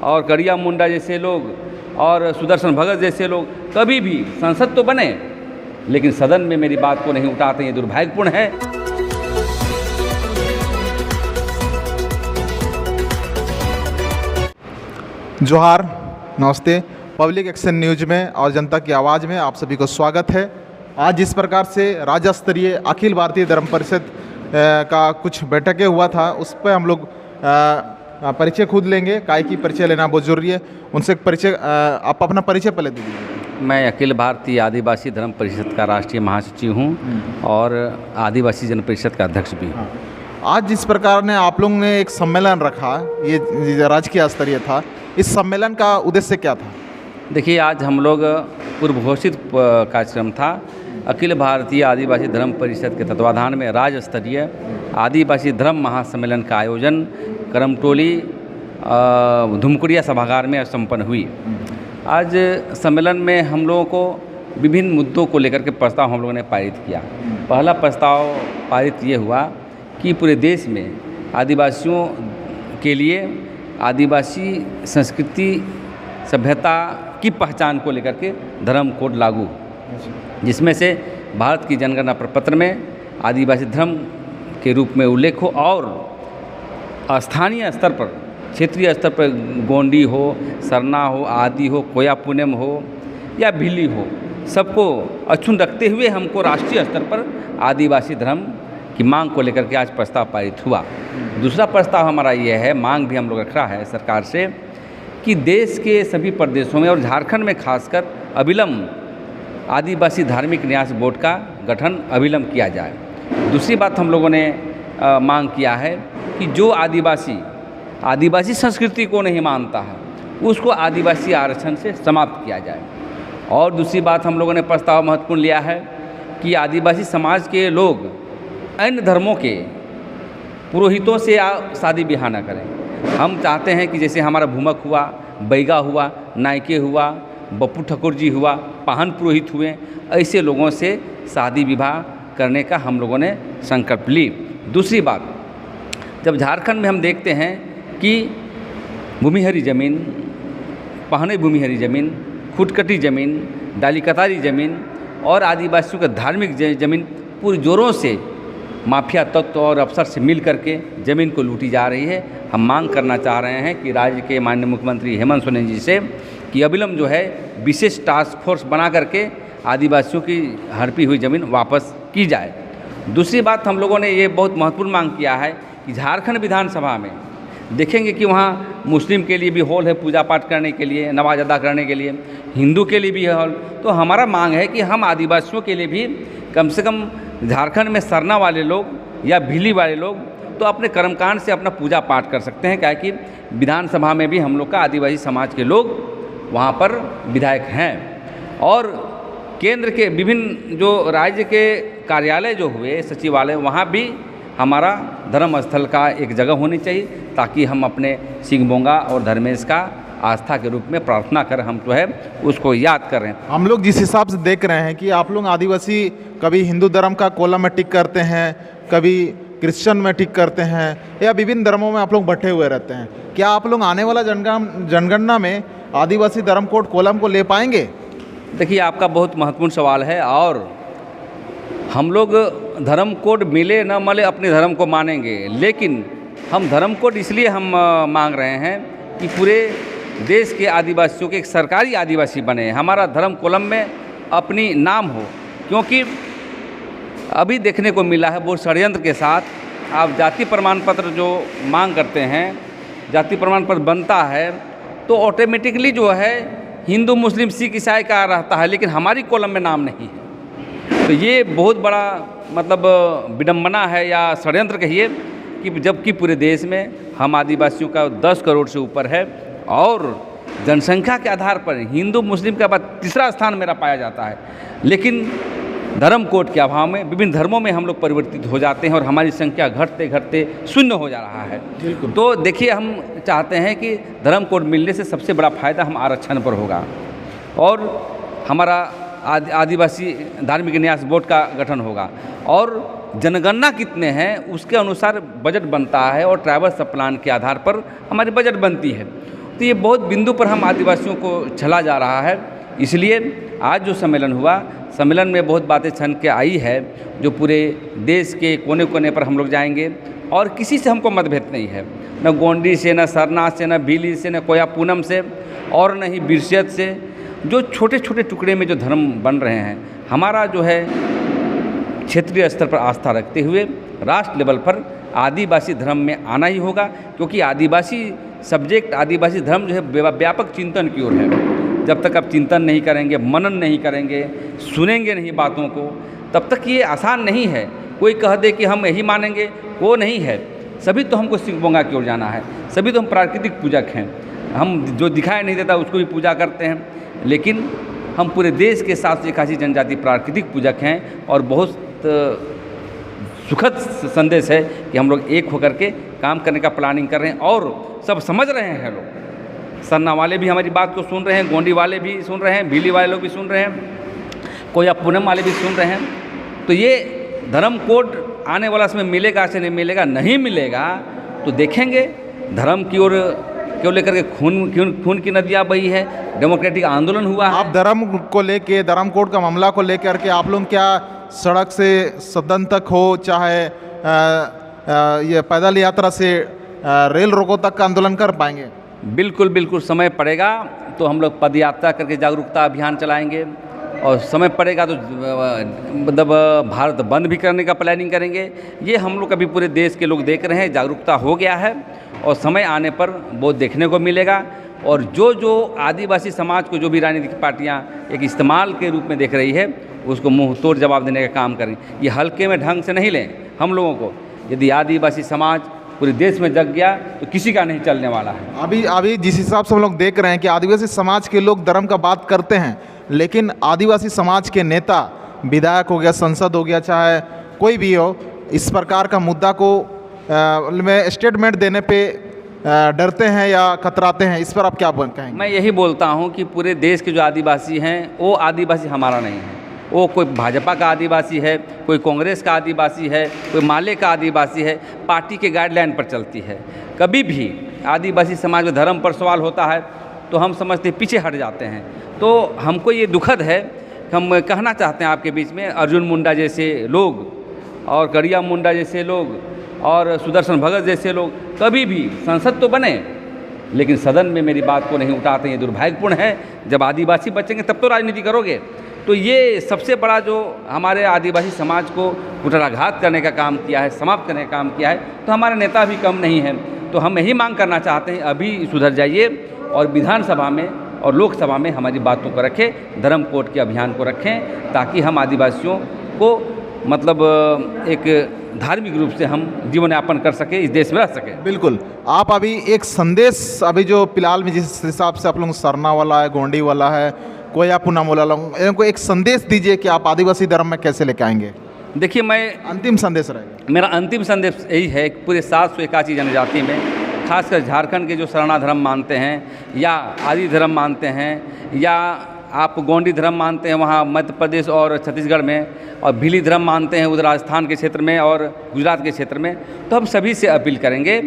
और करिया मुंडा जैसे लोग और सुदर्शन भगत जैसे लोग कभी भी संसद तो बने लेकिन सदन में मेरी बात को नहीं उठाते, ये दुर्भाग्यपूर्ण है। जोहार, नमस्ते। पब्लिक एक्शन न्यूज़ में और जनता की आवाज़ में आप सभी को स्वागत है। आज जिस प्रकार से राज्य स्तरीय अखिल भारतीय धर्म परिषद का कुछ बैठकें हुआ था, उस पर हम लोग परिचय खुद लेंगे। काय की परिचय लेना बहुत ज़रूरी है, उनसे परिचय आप अपना परिचय पहले दे दीजिए। मैं अखिल भारतीय आदिवासी धर्म परिषद का राष्ट्रीय महासचिव हूँ और आदिवासी जन परिषद का अध्यक्ष भी हूँ। आज जिस प्रकार ने आप लोगों ने एक सम्मेलन रखा, ये राजकीय स्तरीय था, इस सम्मेलन का उद्देश्य क्या था? देखिए, आज हम लोग पूर्व घोषित कार्यक्रम था अखिल भारतीय आदिवासी धर्म परिषद के तत्वाधान में राज्य स्तरीय आदिवासी धर्म महासम्मेलन का आयोजन करमटोली धुमकुड़िया सभागार में संपन्न हुई। आज सम्मेलन में हम लोगों को विभिन्न मुद्दों को लेकर के प्रस्ताव हम लोगों ने पारित किया। पहला प्रस्ताव पारित ये हुआ कि पूरे देश में आदिवासियों के लिए आदिवासी संस्कृति सभ्यता की पहचान को लेकर के धर्म कोड लागू, जिसमें से भारत की जनगणना प्रपत्र में आदिवासी धर्म के रूप में उल्लेख हो और स्थानीय स्तर पर, क्षेत्रीय स्तर पर गोंडी हो, सरना हो, आदि हो, कोया पुनम हो या भिल्ली हो, सबको अक्षुण्ण रखते हुए हमको राष्ट्रीय स्तर पर आदिवासी धर्म की मांग को लेकर के आज प्रस्ताव पारित हुआ। दूसरा प्रस्ताव हमारा ये है, मांग भी हम लोग रख रहा है सरकार से, कि देश के सभी प्रदेशों में और झारखंड में खासकर अविलंब आदिवासी धार्मिक न्यास बोर्ड का गठन अविलंब किया जाए। दूसरी बात हम लोगों ने मांग किया है कि जो आदिवासी संस्कृति को नहीं मानता है उसको आदिवासी आरक्षण से समाप्त किया जाए। और दूसरी बात हम लोगों ने प्रस्ताव महत्वपूर्ण लिया है कि आदिवासी समाज के लोग अन्य धर्मों के पुरोहितों से शादी ब्याह न करें। हम चाहते हैं कि जैसे हमारा भूमक हुआ, बैगा हुआ, नायके हुआ, बप्पू ठाकुर जी हुआ, पाहन पुरोहित हुए, ऐसे लोगों से शादी विवाह करने का हम लोगों ने संकल्प ली। दूसरी बात, जब झारखंड में हम देखते हैं कि भूमिहरी ज़मीन, पहने भूमिहरी ज़मीन, खुटकटी ज़मीन, डालीकतारी ज़मीन और आदिवासियों का धार्मिक ज़मीन पूरे जोरों से माफिया तत्व और अफसर से मिल करके ज़मीन को लूटी जा रही है। हम मांग करना चाह रहे हैं कि राज्य के माननीय मुख्यमंत्री हेमंत सोरेन जी से कि अविलंब जो है विशेष टास्क फोर्स बना करके आदिवासियों की हड़पी हुई ज़मीन वापस की जाए। दूसरी बात हम लोगों ने ये बहुत महत्वपूर्ण मांग किया है कि झारखंड विधानसभा में देखेंगे कि वहाँ मुस्लिम के लिए भी हॉल है पूजा पाठ करने के लिए, नमाज अदा करने के लिए, हिंदू के लिए भी है हॉल। तो हमारा मांग है कि हम आदिवासियों के लिए भी कम से कम झारखंड में सरना वाले लोग या भिली वाले लोग तो अपने कर्मकांड से अपना पूजा पाठ कर सकते हैं, क्या कि विधानसभा में भी हम लोग का आदिवासी समाज के लोग वहाँ पर विधायक हैं। और केंद्र के विभिन्न जो राज्य के कार्यालय जो हुए सचिवालय, वहाँ भी हमारा धर्म स्थल का एक जगह होनी चाहिए ताकि हम अपने सिंहबोंगा और धर्मेश का आस्था के रूप में प्रार्थना कर हम जो है उसको याद कर रहे हैं। हम लोग जिस हिसाब से देख रहे हैं कि आप लोग आदिवासी कभी हिंदू धर्म का कॉलम में टिक करते हैं, कभी क्रिश्चियन में टिक करते हैं, या विभिन्न धर्मों में आप लोग बंटे हुए रहते हैं। क्या आप लोग आने वाला जनगणना में आदिवासी धर्म कोड कॉलम को ले पाएंगे? देखिए, आपका बहुत महत्वपूर्ण सवाल है और हम लोग धर्म कोड मिले न मिले अपने धर्म को मानेंगे, लेकिन हम धर्म कोड इसलिए हम मांग रहे हैं कि पूरे देश के आदिवासियों के एक सरकारी आदिवासी बने, हमारा धर्म कॉलम में अपनी नाम हो। क्योंकि अभी देखने को मिला है बहुत षड्यंत्र के साथ आप जाति प्रमाण पत्र जो मांग करते हैं, जाति प्रमाण पत्र बनता है तो ऑटोमेटिकली जो है हिंदू मुस्लिम सिख ईसाई का रहता है, लेकिन हमारी कॉलम में नाम नहीं है। तो ये बहुत बड़ा मतलब विडंबना है या षड्यंत्र कहिए कि जबकि पूरे देश में हम आदिवासियों का 10 करोड़ से ऊपर है और जनसंख्या के आधार पर हिंदू मुस्लिम के बाद तीसरा स्थान मेरा पाया जाता है, लेकिन धर्म कोड के अभाव में विभिन्न धर्मों में हम लोग परिवर्तित हो जाते हैं और हमारी संख्या घटते घटते शून्य हो जा रहा है। तो देखिए, हम चाहते हैं कि धर्म कोड मिलने से सबसे बड़ा फायदा हम आरक्षण पर होगा और हमारा आदिवासी धार्मिक न्यास बोर्ड का गठन होगा और जनगणना कितने हैं उसके अनुसार बजट बनता है और ट्राइबल सब प्लान के आधार पर हमारी बजट बनती है। तो ये बहुत बिंदु पर हम आदिवासियों को छला जा रहा है। इसलिए आज जो सम्मेलन हुआ, सम्मेलन में बहुत बातें छन के आई है जो पूरे देश के कोने कोने पर हम लोग जाएंगे और किसी से हमको मतभेद नहीं है, न गोंडी से, न सरना से, न भीली से, न कोया पूनम से और न ही बिरसियत से। जो छोटे छोटे टुकड़े में जो धर्म बन रहे हैं, हमारा जो है क्षेत्रीय स्तर पर आस्था रखते हुए राष्ट्र लेवल पर आदिवासी धर्म में आना ही होगा, क्योंकि आदिवासी सब्जेक्ट, आदिवासी धर्म जो है व्यापक चिंतन की ओर है। जब तक आप चिंतन नहीं करेंगे, मनन नहीं करेंगे, सुनेंगे नहीं बातों को, तब तक ये आसान नहीं है। कोई कह दे कि हम यही मानेंगे, वो नहीं है। सभी तो हमको शिवगंगा की ओर जाना है, सभी तो हम प्राकृतिक पूजक हैं। हम जो दिखाई नहीं देता उसको भी पूजा करते हैं, लेकिन हम पूरे देश के 781 जनजाति प्राकृतिक पूजक हैं और बहुत सुखद संदेश है कि हम लोग एक होकर के काम करने का प्लानिंग कर रहे हैं और सब समझ रहे हैं। लोग सरना वाले भी हमारी बात को सुन रहे हैं, गोंडी वाले भी सुन रहे हैं, भीली वाले लोग भी सुन रहे हैं, कोया पूनम वाले भी सुन रहे हैं। तो ये धर्म कोड आने वाला समय मिलेगा से नहीं मिलेगा, नहीं मिलेगा तो देखेंगे धर्म की ओर क्यों लेकर के खून की नदियाँ बही है, डेमोक्रेटिक आंदोलन हुआ है। आप धर्म को लेके, धर्म कोड का मामला को लेकर के आप लोग क्या सड़क से सदन तक हो, चाहे ये पैदल यात्रा से रेल रोको तक का आंदोलन कर पाएंगे? बिल्कुल बिल्कुल, समय पड़ेगा तो हम लोग पद यात्रा करके जागरूकता अभियान चलाएंगे और समय पड़ेगा तो मतलब भारत बंद भी करने का प्लानिंग करेंगे। ये हम लोग अभी पूरे देश के लोग देख रहे हैं, जागरूकता हो गया है और समय आने पर बहुत देखने को मिलेगा। और जो आदिवासी समाज को जो भी राजनीतिक पार्टियां एक इस्तेमाल के रूप में देख रही है, उसको मुंह तोड़ जवाब देने का काम करें। ये हल्के में ढंग से नहीं लें हम लोगों को। यदि आदिवासी समाज पूरे देश में जग गया तो किसी का नहीं चलने वाला है। अभी जिस हिसाब से हम लोग देख रहे हैं कि आदिवासी समाज के लोग धर्म का बात करते हैं, लेकिन आदिवासी समाज के नेता, विधायक हो गया, संसद हो गया, चाहे कोई भी हो, इस प्रकार का मुद्दा को में स्टेटमेंट देने पे डरते हैं या कतराते हैं। इस पर आप क्या कहेंगे? मैं यही बोलता हूं कि पूरे देश के जो आदिवासी हैं, वो आदिवासी हमारा नहीं है। वो कोई भाजपा का आदिवासी है, कोई कांग्रेस का आदिवासी है, कोई माले का आदिवासी है, पार्टी के गाइडलाइन पर चलती है। कभी भी आदिवासी समाज में धर्म पर सवाल होता है तो हम समझते पीछे हट जाते हैं। तो हमको ये दुखद है, हम कहना चाहते हैं आपके बीच में, अर्जुन मुंडा जैसे लोग और करिया मुंडा जैसे लोग और सुदर्शन भगत जैसे लोग कभी भी संसद तो बने लेकिन सदन में मेरी बात को नहीं उठाते। ये दुर्भाग्यपूर्ण है। जब आदिवासी बचेंगे तब तो राजनीति करोगे। तो ये सबसे बड़ा जो हमारे आदिवासी समाज को कुठाराघात करने का काम किया है, समाप्त करने का काम किया है, तो हमारे नेता भी कम नहीं हैं। तो हम यही मांग करना चाहते हैं, अभी सुधर जाइए और विधानसभा में और लोकसभा में हमारी बातों को रखें, धर्म कोड के अभियान को रखें, ताकि हम आदिवासियों को मतलब एक धार्मिक रूप से हम जीवन यापन कर सके, इस देश में रह सके। बिल्कुल। आप अभी एक संदेश, अभी जो फिलहाल में जिस हिसाब से आप लोग सरना वाला है, गोंडी वाला है, कोया पूनम वाला, इनको एक संदेश दीजिए कि आप आदिवासी धर्म में कैसे लेके आएंगे। देखिए, मैं अंतिम संदेश रहेगा मेरा अंतिम संदेश यही है कि पूरे 781 जनजाति में, खासकर झारखंड के जो सरना धर्म मानते हैं या आदि धर्म मानते हैं या आप गोंडी धर्म मानते हैं वहाँ मध्य प्रदेश और छत्तीसगढ़ में, और भीली धर्म मानते हैं उधर राजस्थान के क्षेत्र में और गुजरात के क्षेत्र में, तो हम सभी से अपील करेंगे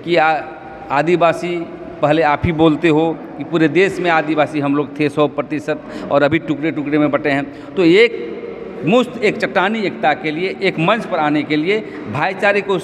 कि आदिवासी, पहले आप ही बोलते हो कि पूरे देश में आदिवासी हम लोग थे 100% और अभी टुकड़े टुकड़े में बटे हैं। तो एक चट्टानी एकता के लिए, एक मंच पर आने के लिए, भाईचारे को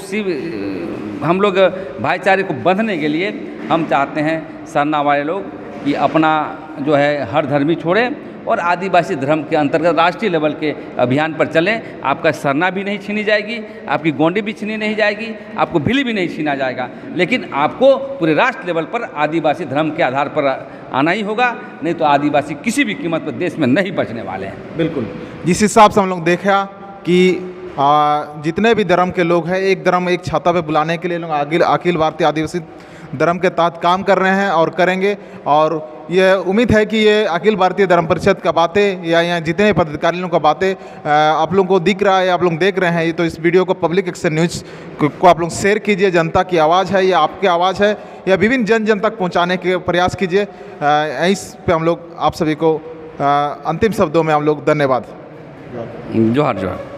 हम लोग भाईचारे को बंधने के लिए हम चाहते हैं सरना वाले लोग कि अपना जो है हर धर्मी छोड़ें और आदिवासी धर्म के अंतर्गत राष्ट्रीय लेवल के अभियान पर चलें। आपका सरना भी नहीं छीनी जाएगी, आपकी गोंडी भी छीनी नहीं जाएगी, आपको भीली भी नहीं छीना जाएगा, लेकिन आपको पूरे राष्ट्र लेवल पर आदिवासी धर्म के आधार पर आना ही होगा, नहीं तो आदिवासी किसी भी कीमत पर देश में नहीं बचने वाले हैं। बिल्कुल। जिस हिसाब से हम लोग देखा कि जितने भी धर्म के लोग हैं, एक धर्म एक छाता पे बुलाने के लिए लोग अखिल भारतीय आदिवासी धर्म के तहत काम कर रहे हैं और करेंगे। और ये उम्मीद है कि ये अखिल भारतीय धर्म परिषद का बातें या यहाँ जितने पदाधिकारियों का बातें आप लोगों को दिख रहा है, आप लोग देख रहे हैं, तो इस वीडियो को पब्लिक एक्शन न्यूज़ को आप लोग शेयर कीजिए। जनता की आवाज़ है, ये आपकी आवाज़ है, या विभिन्न जन तक पहुँचाने के प्रयास कीजिए। इस पे हम लोग आप सभी को अंतिम शब्दों में हम लोग धन्यवाद। जोहार जोहार।